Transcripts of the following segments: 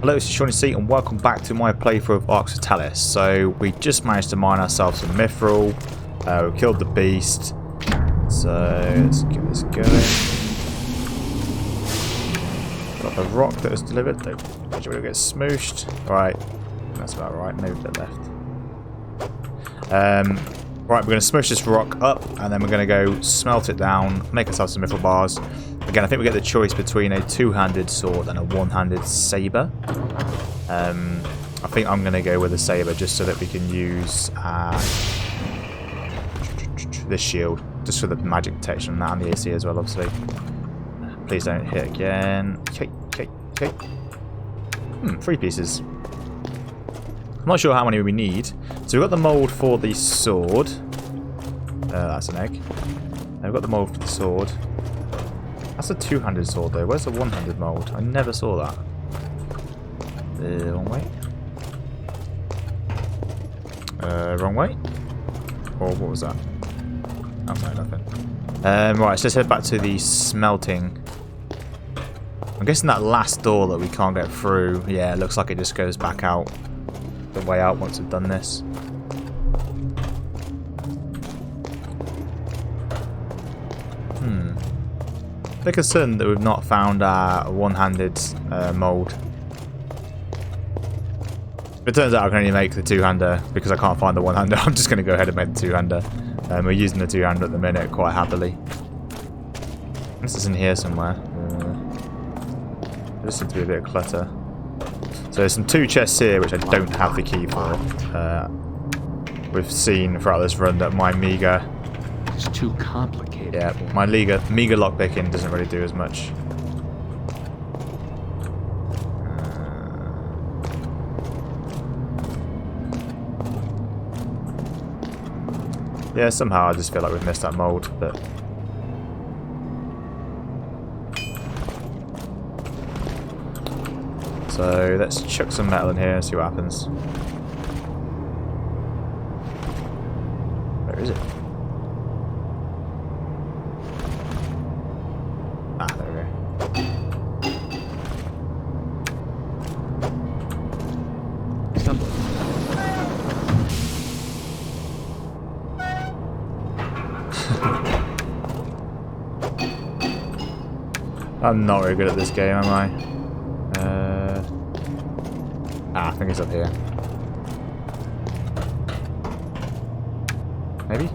Hello, this is Shawnee C and welcome back to my playthrough of Arx Fatalis. So we just managed to mine ourselves some mithril. We killed the beast. So let's get this going. Got the rock that was delivered. Don't actually get smooshed. Right, that's about right. Maybe a bit left. Right, we're going to smush this rock up and then we're going to go smelt it down, make ourselves some mithril bars. Again, I think we get the choice between a two-handed sword and a one-handed saber. I think I'm going to go with a saber just so that we can use this shield, just for the magic protection and the AC as well, obviously. Please don't hit again. Okay. 3 pieces. I'm not sure how many we need. So we've got the mould for the sword. That's an egg. And we've got the mould for the sword. That's a two-handed sword though. Where's the one-handed mould? I never saw that. Wrong way. Wrong way? Or what was that? Oh no, nothing. Right, so let's head back to the smelting. I'm guessing that last door that we can't get through, yeah, it looks like it just goes back out. The way out once we've done this. A bit concerned that we've not found our one-handed mould. If it turns out I can only make the two-hander because I can't find the one-hander, I'm just going to go ahead and make the two-hander. We're using the two-hander at the minute quite happily. This is in here somewhere. There seems to be a bit of clutter. So there's some 2 chests here which I don't have the key for. We've seen throughout this run that my meager... It's too complicated. Yeah, my meager lockpicking doesn't really do as much. Yeah, somehow I just feel like we've missed that mould, but... So let's chuck some metal in here and see what happens. Where is it? Ah, there we go. I'm not very good at this game, am I? I think it's up here. Maybe?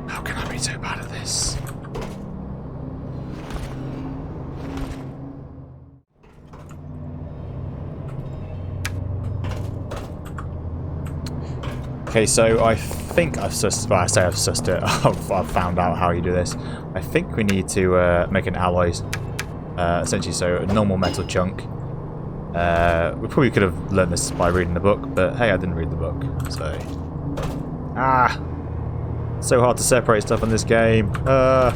How can I be so bad at this? Okay, so I think I've sussed, well, I say I've sussed it, I've found out how you do this. I think we need to make an alloy, essentially, so a normal metal chunk. We probably could have learned this by reading the book, but hey, I didn't read the book, so... So hard to separate stuff in this game. Oh,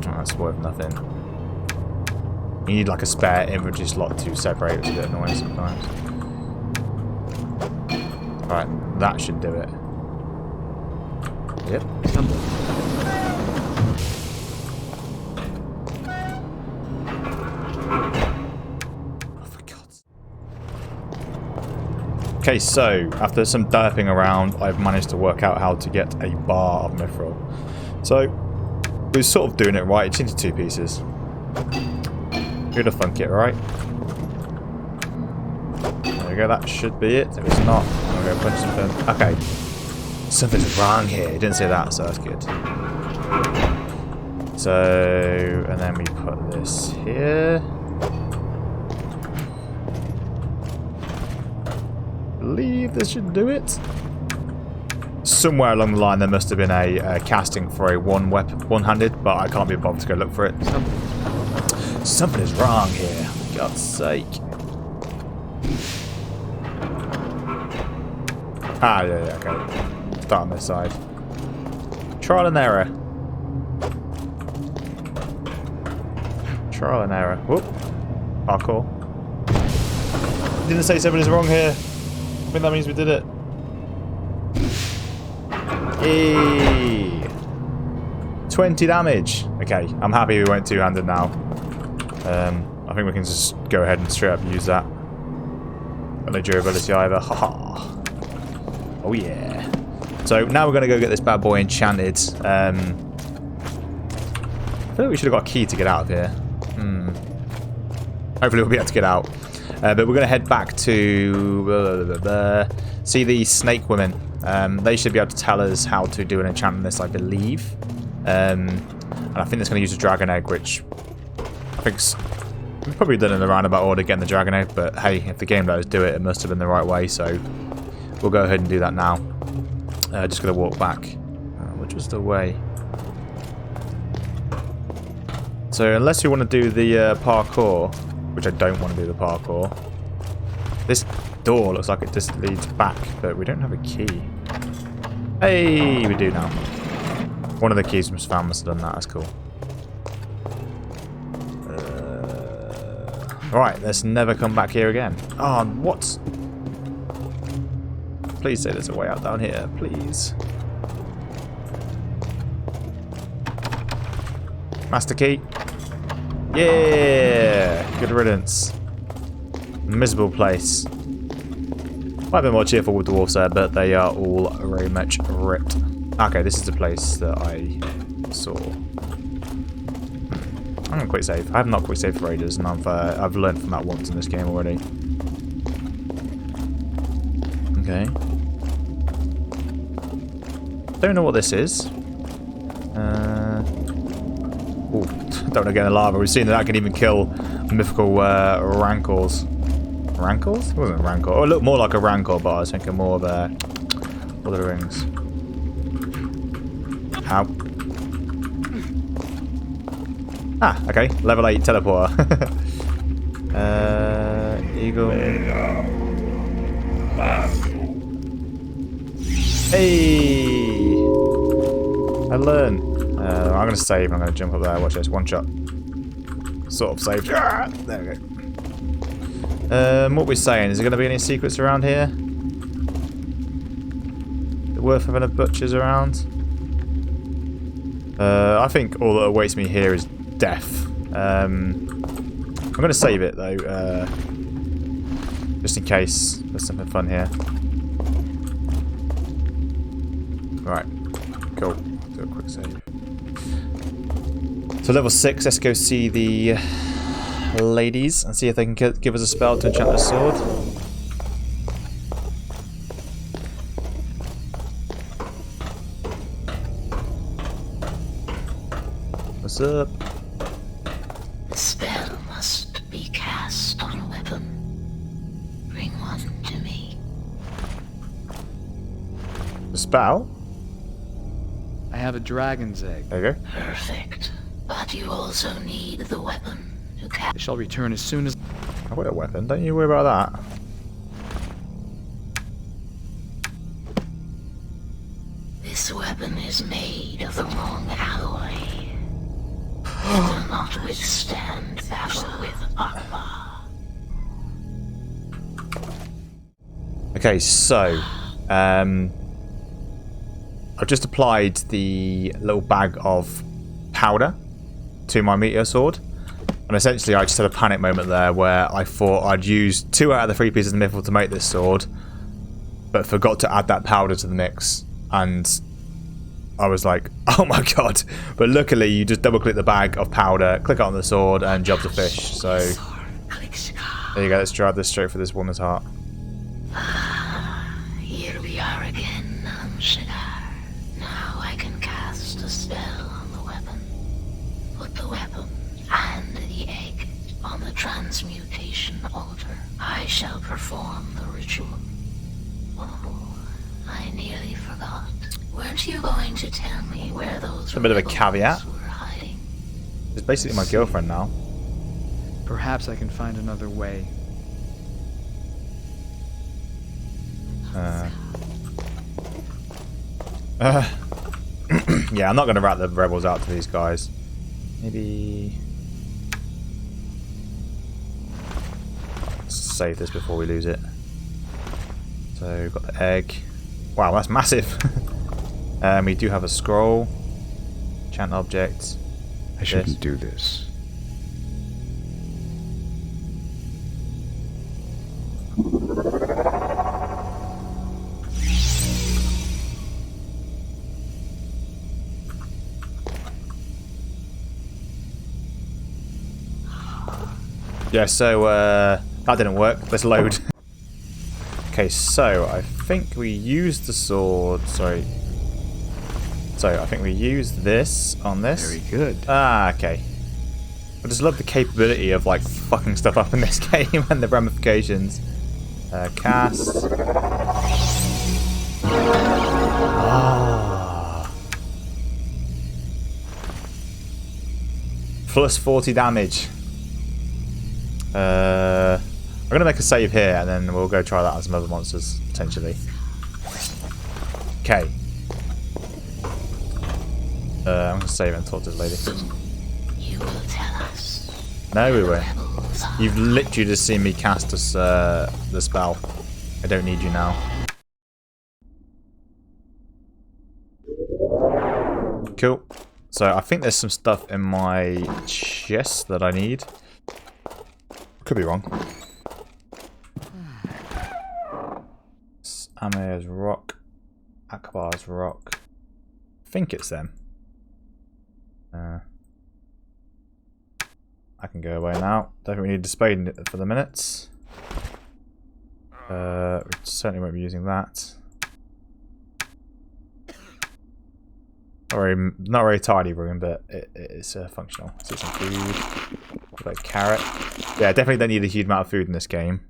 that's worth nothing. You need like a spare inventory slot to separate, which is a bit annoying sometimes. Right, that should do it. Yep. Oh, for God's... Okay, so after some derping around, I've managed to work out how to get a bar of mithril. So we're sort of doing it right. It's into 2 pieces. Who'd have thunk it, right? There we go. That should be it. If it's not, I'm gonna go punch something. Okay. Something's wrong here. It didn't say that, so that's good. So, and then we put this here. I believe this should do it. Somewhere along the line there must have been a casting for a one-handed, but I can't be bothered to go look for it. Something is wrong here, for God's sake. Ah, yeah, okay. Start on this side. Trial and error. Trial and error. Whoop. Parkour. Didn't say somebody's wrong here. I think that means we did it. Hey. 20 damage. Okay, I'm happy we went two-handed now. I think we can just go ahead and straight up use that. Got no durability either. Haha. Oh yeah. So now we're going to go get this bad boy enchanted. I feel like we should have got a key to get out of here. Hopefully we'll be able to get out. But we're going to head back to see the snake women. They should be able to tell us how to do an enchantment on this, I believe. And I think it's going to use a dragon egg, which I think's we've probably done in the roundabout order getting the dragon egg. But hey, if the game let us do it, it must have been the right way. So we'll go ahead and do that now. Just going to walk back. Which was the way? So unless you want to do the parkour, which I don't want to do the parkour. This door looks like it just leads back, but we don't have a key. Hey, we do now. One of the keys from Svan must have done that. That's cool. Alright, let's never come back here again. Oh, what? Please say there's a way out down here, please. Master key. Yeah! Good riddance. Miserable place. Might be more cheerful with dwarves there, but they are all very much ripped. Okay, this is the place that I saw. I'm gonna quick save. I have not quick saved for ages, and I've learned from that once in this game already. Okay. Don't know what this is. Ooh, don't want to get in the lava. We've seen that can even kill mythical rancors. Rancors? It wasn't a rancor. Oh, it looked more like a rancor, but I was thinking more of other rings. Ow. Ah, okay. Level 8 teleporter. Eagle. Hey! I learned. I'm going to save. I'm going to jump up there. Watch this. One shot. Sort of saved. Ah, there we go. What we're saying, is there going to be any secrets around here? Is it worth having a butcher's around? I think all that awaits me here is death. I'm going to save it though, just in case there's something fun here. Right, cool. Do a quick save. So level 6, let's go see the ladies and see if they can give us a spell to enchant the sword. What's up? The spell must be cast on a weapon. Bring one to me. The spell? I have a dragon's egg. There you go. Perfect. But you also need the weapon to I cast. shall return as soon as... I've got a weapon, don't you worry about that. This weapon is made of the wrong alloy. It will not withstand battle with armor. Okay, so I've just applied the little bag of powder to my meteor sword, and essentially I just had a panic moment there where I thought I'd used 2 out of the 3 pieces of mithril to make this sword, but forgot to add that powder to the mix, and I was like, oh my god. But luckily you just double click the bag of powder, click it on the sword, and job's a fish. So there you go, let's drive this straight for this woman's heart. Here we are again, Shigar. Now I can cast a spell on the weapon. Put the weapon and the egg on the transmutation altar. I shall perform the ritual. Oh, I nearly forgot. Weren't you going to tell me where those A bit of a rebels caveat. were hiding? It's basically my girlfriend now. Perhaps I can find another way. Yeah, I'm not going to rat the rebels out to these guys. Maybe... save this before we lose it. So we've got the egg. Wow, that's massive. We do have a scroll. Enchant object. I shouldn't do this. Yeah, so that didn't work. Let's load. Okay, so I think we used the sword. Sorry. So I think we used this on this. Very good. Ah, okay. I just love the capability of like fucking stuff up in this game and the ramifications. Cast. Ah. Plus 40 damage. I'm gonna make a save here and then we'll go try that on some other monsters potentially. Okay. I'm gonna save and talk to this lady. You will tell us. No, we won't. You've literally just seen me cast this, the spell. I don't need you now. Cool. So I think there's some stuff in my chest that I need. Could be wrong. Amir's rock. Akbar's rock. I think it's them. I can go away now. Don't think we need to spade for the minutes. We certainly won't be using that. Not very tidy room, but it's functional. So some food. Like carrot. Yeah, definitely don't need a huge amount of food in this game.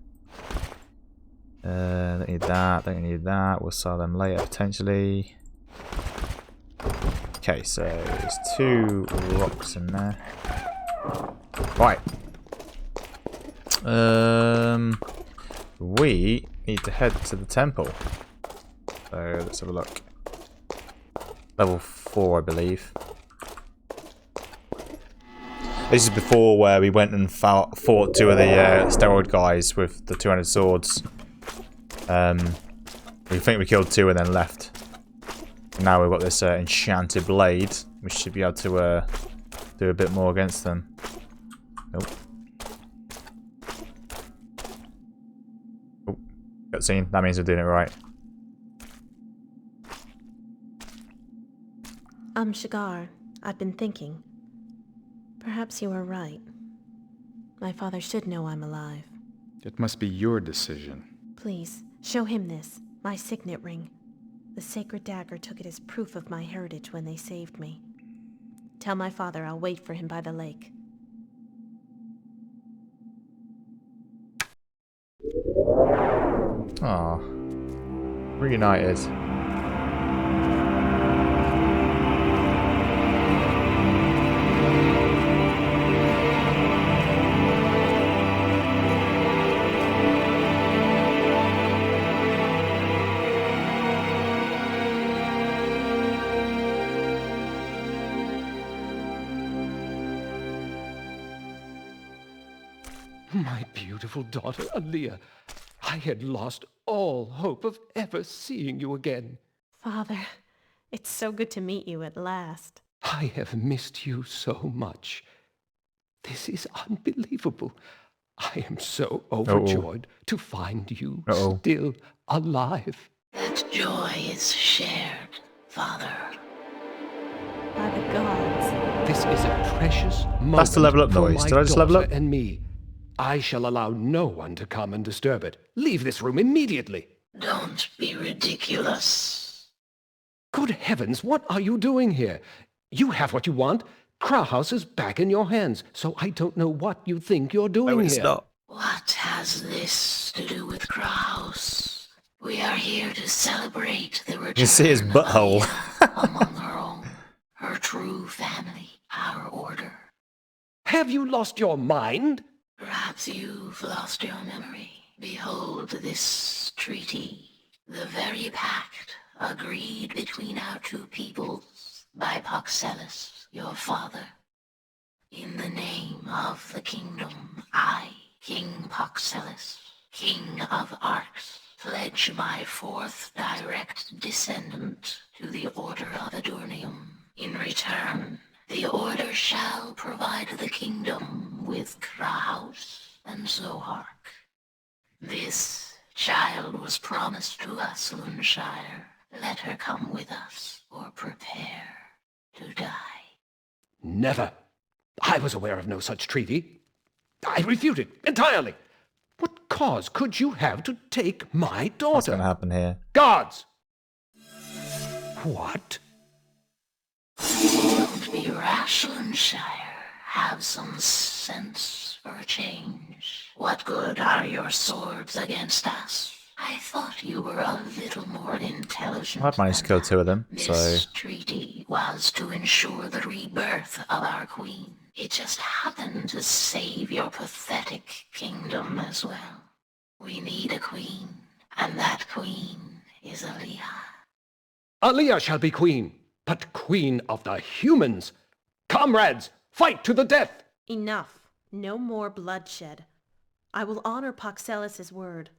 Don't need that. Don't need that. We'll sell them later potentially. Okay, so there's 2 rocks in there. Right. We need to head to the temple. So let's have a look. Level 4, I believe. This is before where we went and fought 2 of the steroid guys with the 200 swords. We think we killed 2 and then left. Now we've got this enchanted blade. We should be able to do a bit more against them. Nope. Oh, cutscene. That means we're doing it right. Shigar, I've been thinking. Perhaps you are right. My father should know I'm alive. It must be your decision. Please, show him this, my signet ring. The sacred dagger took it as proof of my heritage when they saved me. Tell my father I'll wait for him by the lake. Aw. Reunited. My beautiful daughter, Aaliyah. I had lost all hope of ever seeing you again. Father, it's so good to meet you at last. I have missed you so much. This is unbelievable. I am so overjoyed to find you still alive. That joy is shared, Father. By the gods. This is a precious moment. That's the level up for noise. my Did I just level daughter up? And me. I shall allow no one to come and disturb it. Leave this room immediately. Don't be ridiculous. Good heavens, what are you doing here? You have what you want. Krauhaus is back in your hands, so I don't know what you think you're doing here. What has this to do with Kraus? We are here to celebrate the return You see his butthole. of among her own, her true family, our order. Have you lost your mind? Perhaps you've lost your memory. Behold this treaty, the very pact agreed between our 2 peoples by Paxelis, your father. In the name of the kingdom, I, King Paxelis, King of Arx, pledge my fourth direct descendant to the Order of Adurnium. In return, the Order shall provide the kingdom with Kraus and Zohark. This child was promised to us, Luneshire. Let her come with us, or prepare to die. Never. I was aware of no such treaty. I refute it entirely. What cause could you have to take my daughter? What's going to happen here? Guards! What? Don't be rash, Luneshire. Have some sense for a change. What good are your swords against us? I thought you were a little more intelligent. I've managed to kill 2 of them, so... This treaty was to ensure the rebirth of our queen. It just happened to save your pathetic kingdom as well. We need a queen, and that queen is Aaliyah. Aaliyah shall be queen, but queen of the humans. Comrades, fight to the death! Enough. No more bloodshed. I will honor Poxelis' word.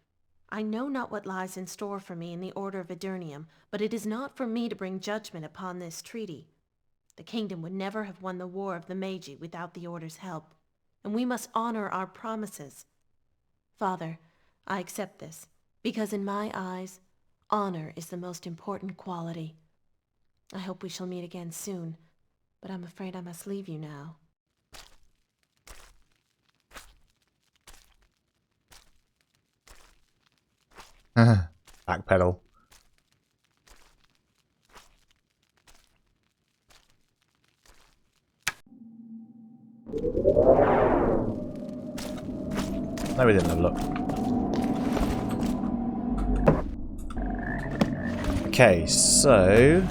I know not what lies in store for me in the Order of Adurnium, but it is not for me to bring judgment upon this treaty. The kingdom would never have won the War of the Magi without the Order's help, and we must honor our promises. Father, I accept this, because in my eyes, honor is the most important quality. I hope we shall meet again soon, but I'm afraid I must leave you now. Backpedal. No, we didn't have a look. Okay, so...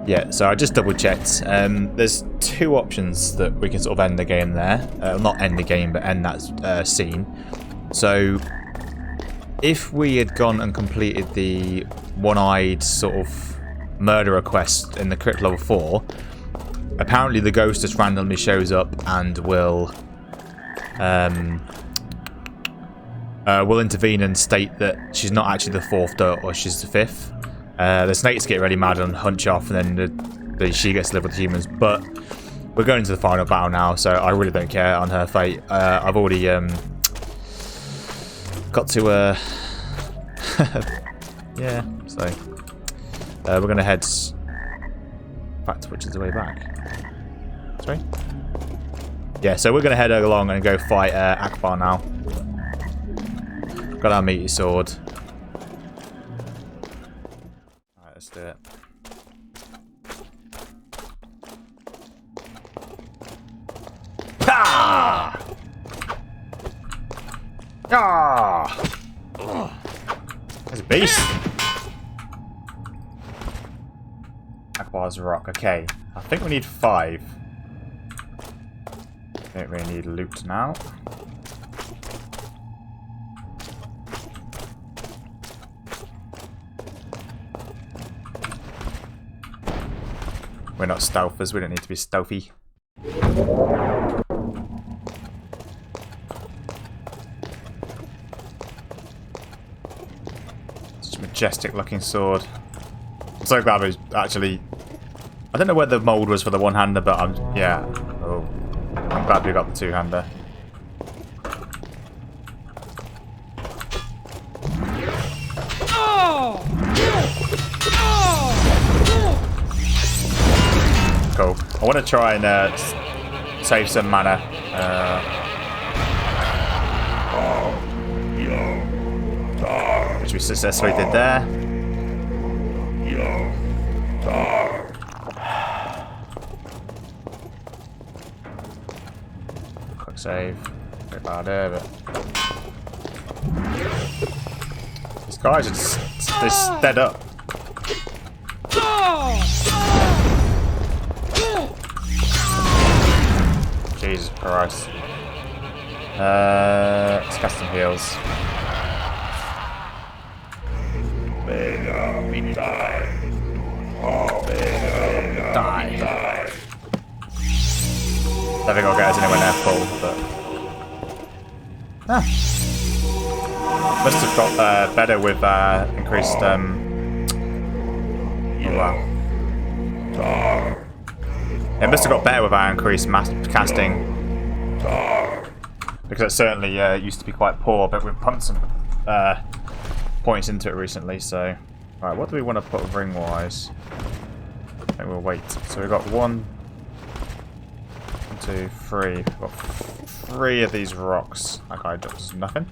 Yeah, so I just double checked. There's 2 options that we can sort of end the game there. Not end the game, but end that scene. So... if we had gone and completed the one-eyed sort of murderer quest in the crypt level 4, apparently the ghost just randomly shows up and will intervene and state that she's not actually the 4th daughter, she's the 5th. The snakes get really mad and hunch off, and then she gets to live with the humans. But we're going to the final battle now, so I really don't care on her fate. I've already got to yeah, so we're gonna head back to which is the way back. Sorry? Yeah, so we're gonna head along and go fight Akbar now. Got our meaty sword. Alright, let's do it. Ah! Ah! There's a beast. Akbar's rock. Okay, I think we need 5. Don't really need loot now. We're not stealthers. We don't need to be stealthy. Majestic looking sword. I'm so glad we actually... I don't know where the mold was for the one-hander, but yeah. Oh, I'm glad we got the two-hander. Cool. I want to try and save some mana. Which we successfully did there. Quick save. Bit bad there, but these guys are just dead up. Jesus Christ. Let's cast some heals. Die. I don't think I'll get us anywhere near full, but... Ah. Must have got better with increased. Oh wow. It must have got better with our increased mass casting. Because it certainly used to be quite poor, but we've pumped some points into it recently. So, right, what do we want to put ring wise? I think we'll wait. So we've got 1, 2, 3. We've got 3 of these rocks. That guy drops nothing.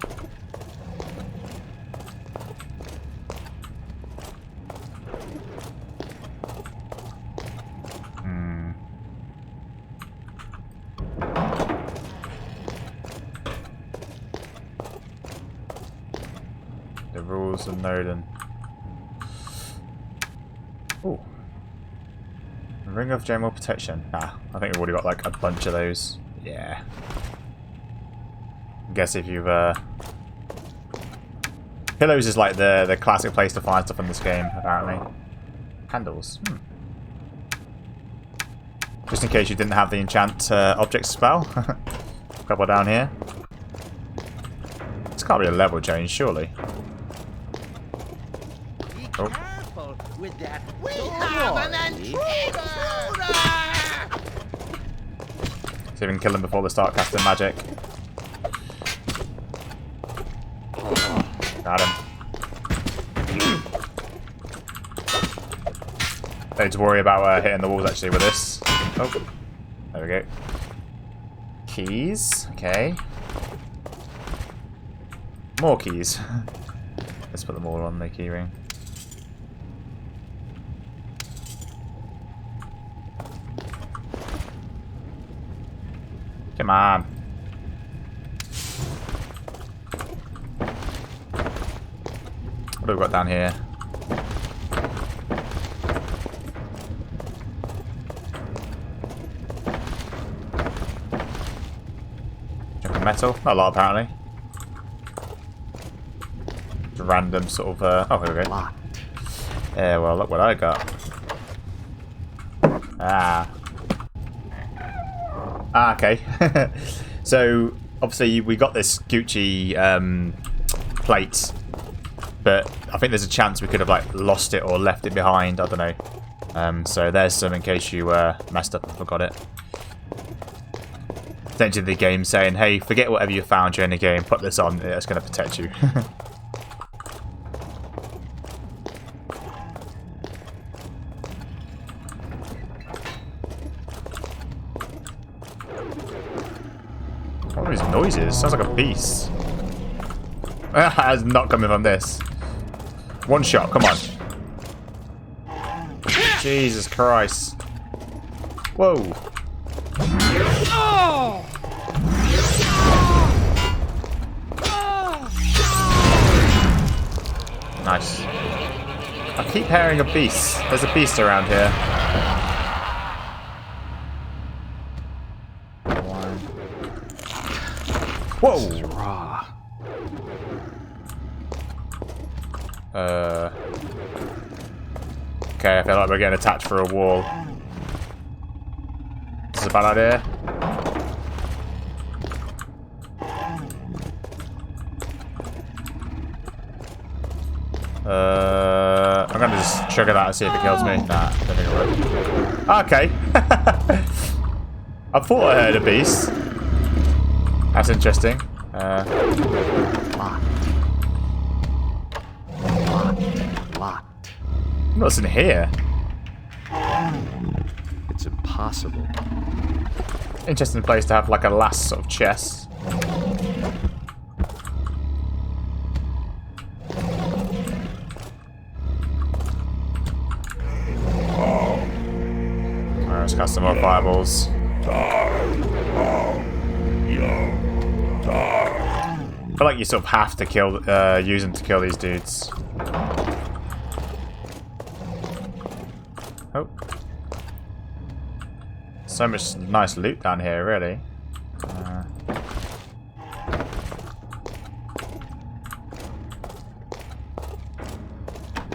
The rules of Noden. Ooh. Ring of General Protection. Nah, I think we've already got like a bunch of those. Yeah. I guess if you've Pillows is like the classic place to find stuff in this game, apparently. Handles. Just in case you didn't have the enchant object spell. A couple down here. This can't be a level change, surely. Oh. Careful with that. We have an intruder! See if we can kill them before they start casting magic. Got him. Don't need to worry about hitting the walls actually with this. Oh, there we go. Keys. Okay. More keys. Let's put them all on the key ring. Come on. What have we got down here? Chunk of metal. Not a lot, apparently. Just random sort of. Oh, here we go. Yeah, well, look what I got. Okay. So, obviously, we got this Gucci plate, but I think there's a chance we could have like lost it or left it behind. I don't know. So there's some in case you messed up and forgot it. Essentially, the game saying, "Hey, forget whatever you found during the game. Put this on. It's going to protect you." What are these noises? Sounds like a beast. That's not coming from this. One shot, come on. Jesus Christ. Whoa. Nice. I keep hearing a beast. There's a beast around here. Whoa! This is raw. Okay, I feel like we're getting attacked for a wall. This is a bad idea. I'm gonna just trigger that and see if it kills me. Nah, don't think it will. Okay. I thought I heard a beast. That's interesting. Locked. What's in here? It's impossible. Interesting place to have like a last sort of chest. Alright, let's cast some more fireballs. I feel like you sort of have to kill, use them to kill these dudes. Oh. So much nice loot down here, really.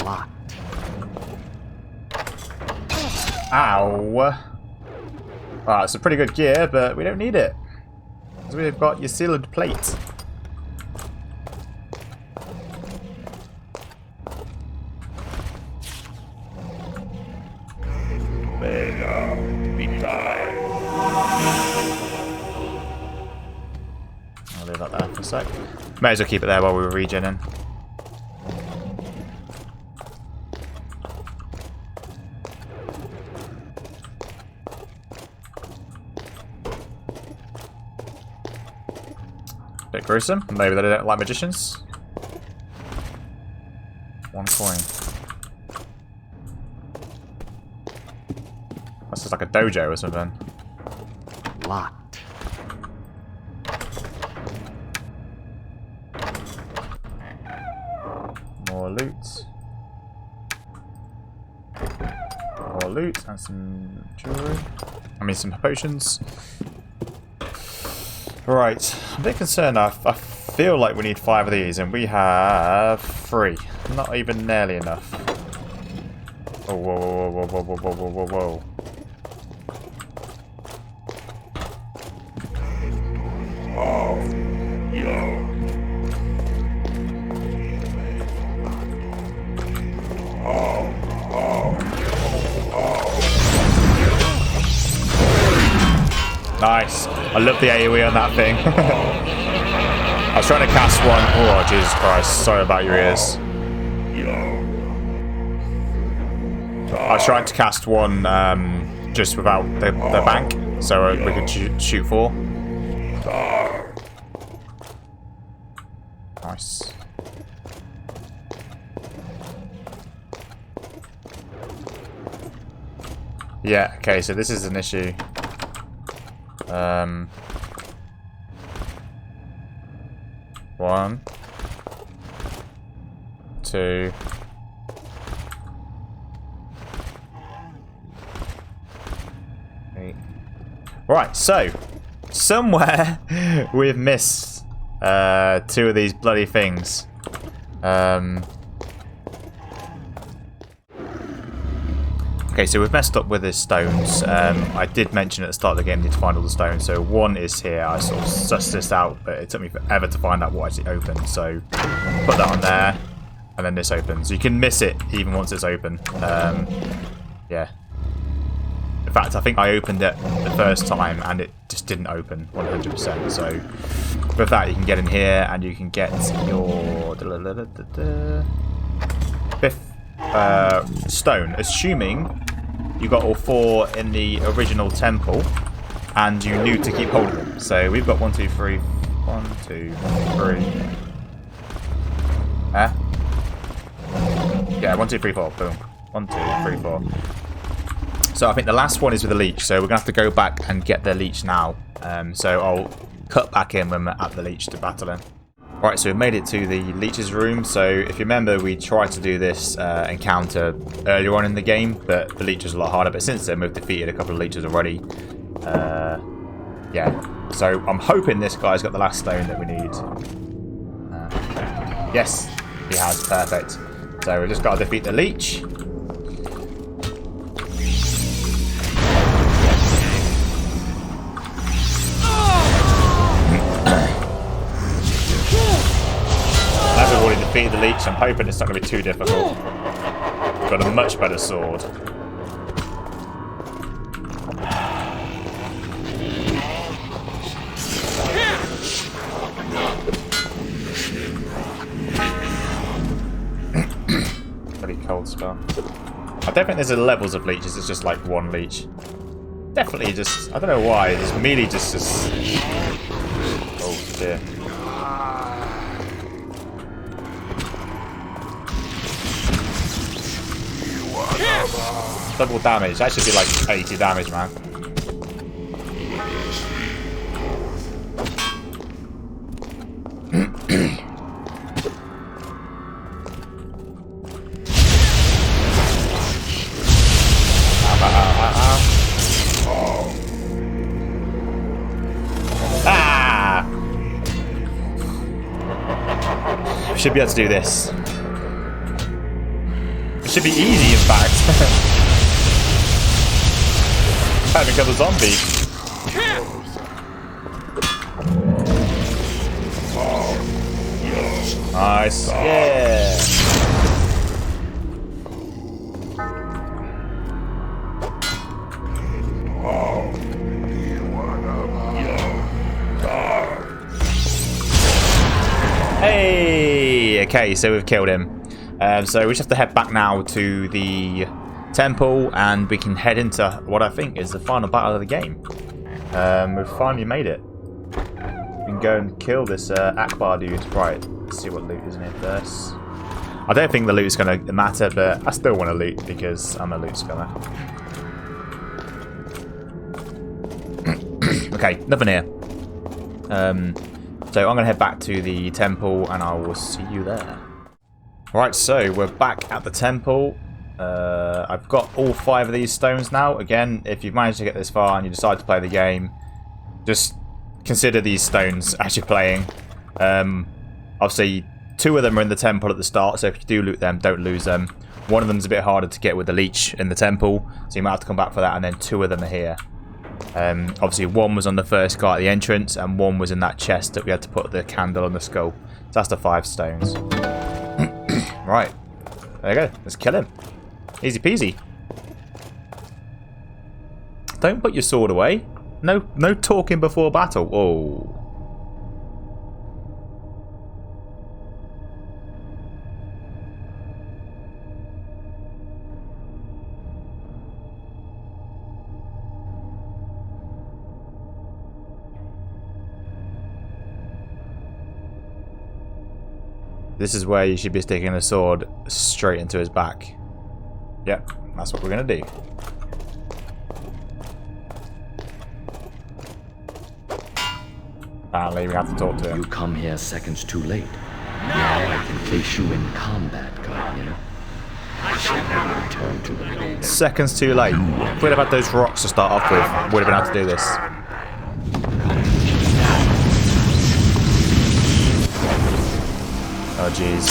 Locked. Ow. Alright, it's a pretty good gear, but we don't need it. Because we've got your sealed plate. I'll leave that there for a sec. May as well keep it there while we were regening. Bit gruesome. Maybe they don't like magicians. 1 coin. That's just like a dojo or something. Locked. More loot. More loot and some jewelry. I mean some potions. Right, I'm a bit concerned. I feel like we need 5 of these, and we have 3. Not even nearly enough. Oh, whoa, whoa, whoa, whoa, whoa, whoa, whoa, whoa, whoa. Nice. I love the AoE on that thing. I was trying to cast one. Oh, Jesus Christ. Sorry about your ears. I was trying to cast one just without the bank, so we could shoot 4. Nice. Yeah, okay, so this is an issue. 1, 2. Right, so somewhere we've missed 2 of these bloody things. Okay, so we've messed up with the stones. I did mention at the start of the game to find all the stones. So 1 is here. I sort of sussed this out, but it took me forever to find out what actually opened. So put that on there, and then this opens. You can miss it even once it's open. Yeah. In fact, I think I opened it the first time and it just didn't open 100%. So with that, you can get in here and you can get your 5th stone, assuming you got all 4 in the original temple and you knew to keep hold of them. So we've got 1, 2, 3. 1, 2, 3. Yeah, 1, 2, 3, 4. Boom. 1, 2, 3, 4. So I think the last one is with the leech. So we're gonna have to go back and get the leech now. So I'll cut back in when we're at the leech to battle him. Right, so we've made it to the leech's room. So if you remember, we tried to do this encounter earlier on in the game, but the leech was a lot harder. But since then, we've defeated a couple of leeches already. Yeah, so I'm hoping this guy's got the last stone that we need. Yes, he has. Perfect. So we've just got to defeat the leech. As we've already defeated the leech, I'm hoping it's not going to be too difficult. Got a much better sword. Pretty cold spell. I don't think there's a levels of leeches, it's just like 1 leech. Definitely just, I don't know why, it's merely just oh dear. Double damage. That should be like 80 damage, man. Ah! We should be able to do this. It should be easy, in fact. Having got a zombie. Nice. Yeah. Hey! Okay, so we've killed him. So we just have to head back now to the temple, and we can head into what I think is the final battle of the game. We've finally made it. We can go and kill this Akbar dude. Right, let's see what loot is in here first. I don't think the loot's going to matter, but I still want to loot because I'm a loot scummer. Okay, nothing here. So I'm going to head back to the temple and I will see you there. Right, so we're back at the temple. I've got all 5 of these stones now. Again, if you've managed to get this far and you decide to play the game, just consider these stones as you're playing. Obviously, 2 of them are in the temple at the start, so if you do loot them, don't lose them. One of them's a bit harder to get with the leech in the temple, so you might have to come back for that, and then 2 of them are here. Obviously, 1 was on the first guy at the entrance, and 1 was in that chest that we had to put the candle on the skull. So that's the 5 stones. Right. There you go. Let's kill him. Easy peasy. Don't put your sword away. No talking before battle. Oh. This is where you should be sticking a sword straight into his back. Yep, that's what we're going to do. Apparently we have to talk to him. You come here seconds too late. Now I can face you in combat, Guardian. I shall never return to the road. Seconds too late. If we'd have had those rocks to start off with, we'd have been able to do this. Oh jeez.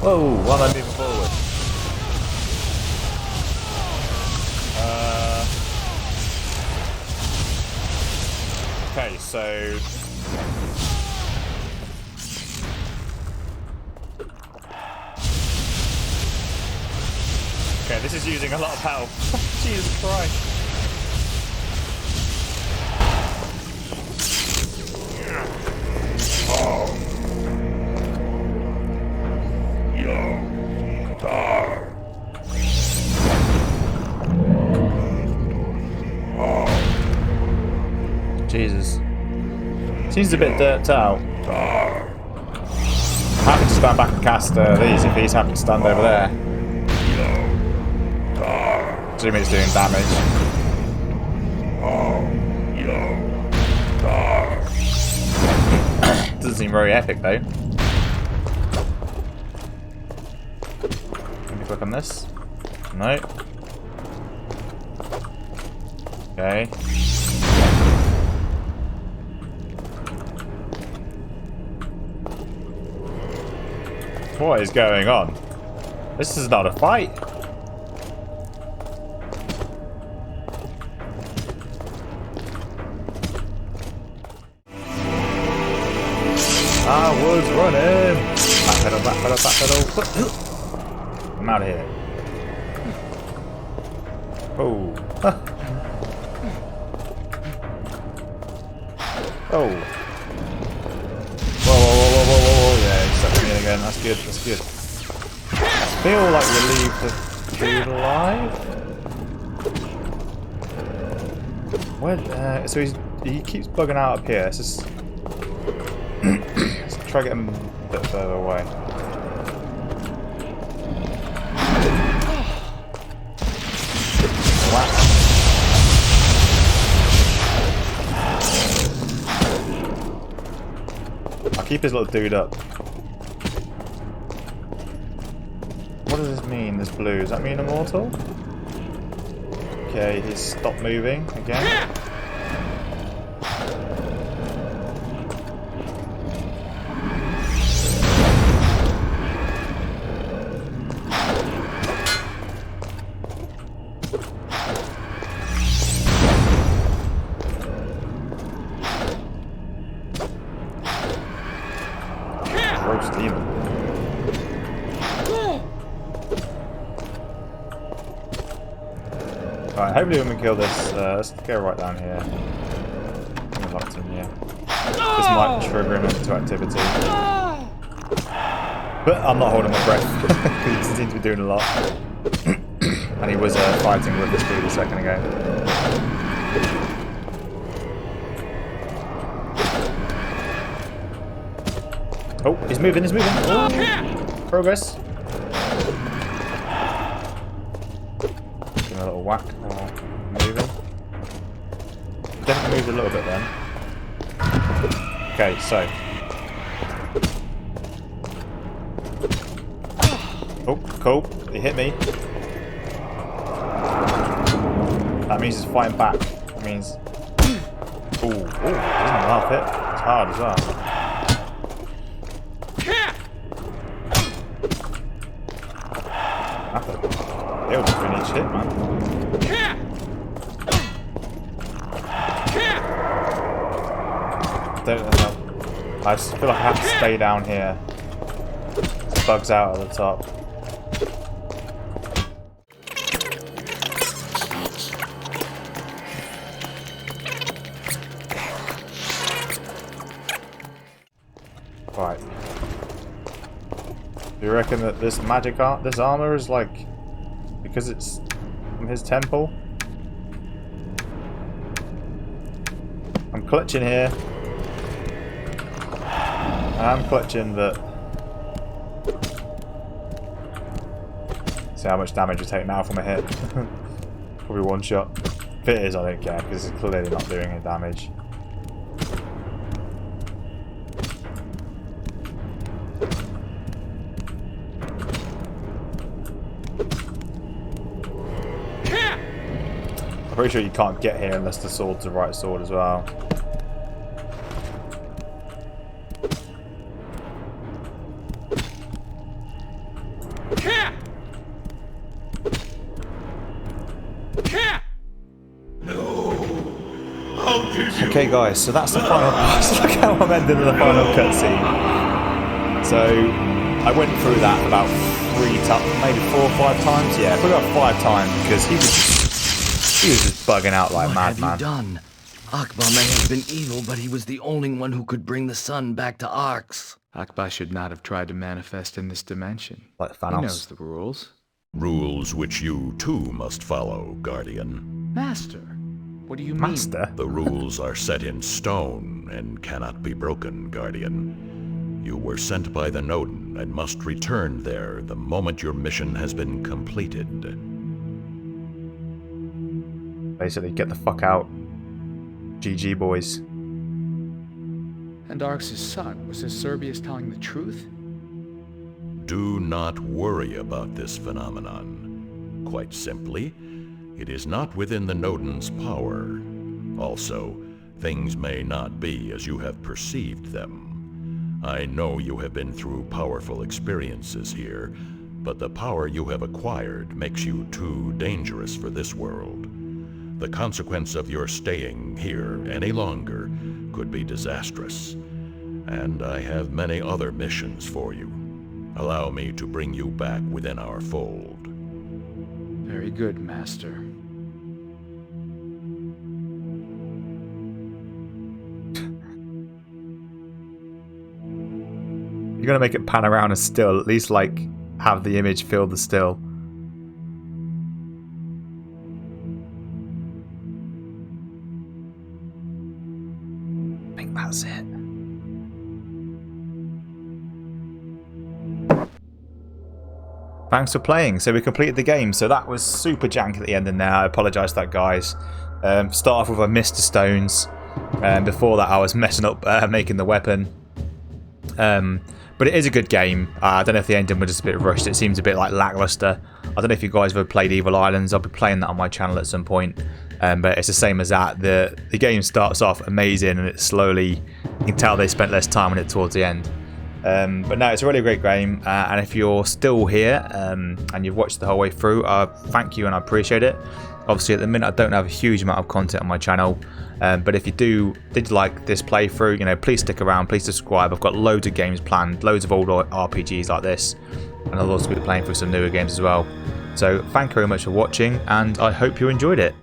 Whoa, why am I moving forward? Okay, so... Okay, this is using a lot of health. Jesus Christ. Jesus. Seems a bit dirt out. I'm happy to stand back and cast these if he's happy to stand over there. Assuming it's doing damage. Doesn't seem very epic though. Let me click on this. No. Okay. What is going on? This is not a fight. I was running. Backpedal, backpedal, backpedal. I'm out of here. Oh. Oh. Whoa. Yeah, he's stuck me in again. That's good, that's good. I feel like relieved to be alive. What? So he keeps bugging out up here. Let's just... Let's try to get him a bit further away. I'll keep his little dude up. What does this mean, this blue? Does that mean immortal? Okay, he's stopped moving again. Roast demon. Right, hopefully when we kill this, let's go right down here. I'm locked in here. This might trigger him into activity. But I'm not holding my breath, because he seems to be doing a lot. And he was fighting with the speed a second ago. Oh, he's moving, he's moving. Oh, progress. Give him a little whack. Moving. Definitely moved a little bit then. Okay, so. Oh, cool. He hit me. That means he's fighting back. That means. Ooh, doesn't half hit. It's hard as well. They'll just finish hit, man. Don't know. I just feel like I have to stay down here. It bugs out at the top. Right. Do you reckon that this this armor is like because it's from his temple? I'm clutching here. I'm clutching that. See how much damage you take now from a hit. Probably one shot. If it is, I don't care because it's clearly not doing any damage. I'm pretty sure you can't get here unless the sword's the right sword as well. Okay guys, so that's the final boss. Look how I'm ending the final cutscene. So I went through that about 3 times, maybe 4 or 5 times. Yeah, probably about 5 times because he was just bugging out like madman. What have you done? Akbar may have been evil, but he was the only one who could bring the sun back to Arx. Akbar should not have tried to manifest in this dimension. Like Thanos. He knows the rules. Rules which you too must follow, Guardian. Master, what do you mean? Master? The rules are set in stone and cannot be broken, Guardian. You were sent by the Nodin and must return there the moment your mission has been completed. Basically, get the fuck out. GG, boys. And Arx's son, was his Serbius telling the truth? Do not worry about this phenomenon. Quite simply, it is not within the Nodin's power. Also, things may not be as you have perceived them. I know you have been through powerful experiences here, but the power you have acquired makes you too dangerous for this world. The consequence of your staying here any longer could be disastrous. And I have many other missions for you. Allow me to bring you back within our fold. Very good, Master. You're gonna make it pan around a still, at least like have the image fill the still. I think that's it. Thanks for playing. So we completed the game. So that was super jank at the end, and there. I apologise for that, guys. Start off with I missed the stones. Before that, I was messing up making the weapon. But it is a good game. I don't know if the ending was just a bit rushed. It seems a bit like lackluster. I don't know if you guys have ever played Evil Islands. I'll be playing that on my channel at some point. But it's the same as that. The game starts off amazing, and it slowly, you can tell they spent less time on it towards the end. But no, it's a really great game, and if you're still here and you've watched the whole way through, thank you and I appreciate it. Obviously at the minute I don't have a huge amount of content on my channel, but if you did like this playthrough, you know, please stick around, please subscribe. I've got loads of games planned, loads of old RPGs like this, and I'll also be playing through some newer games as well. So thank you very much for watching, and I hope you enjoyed it.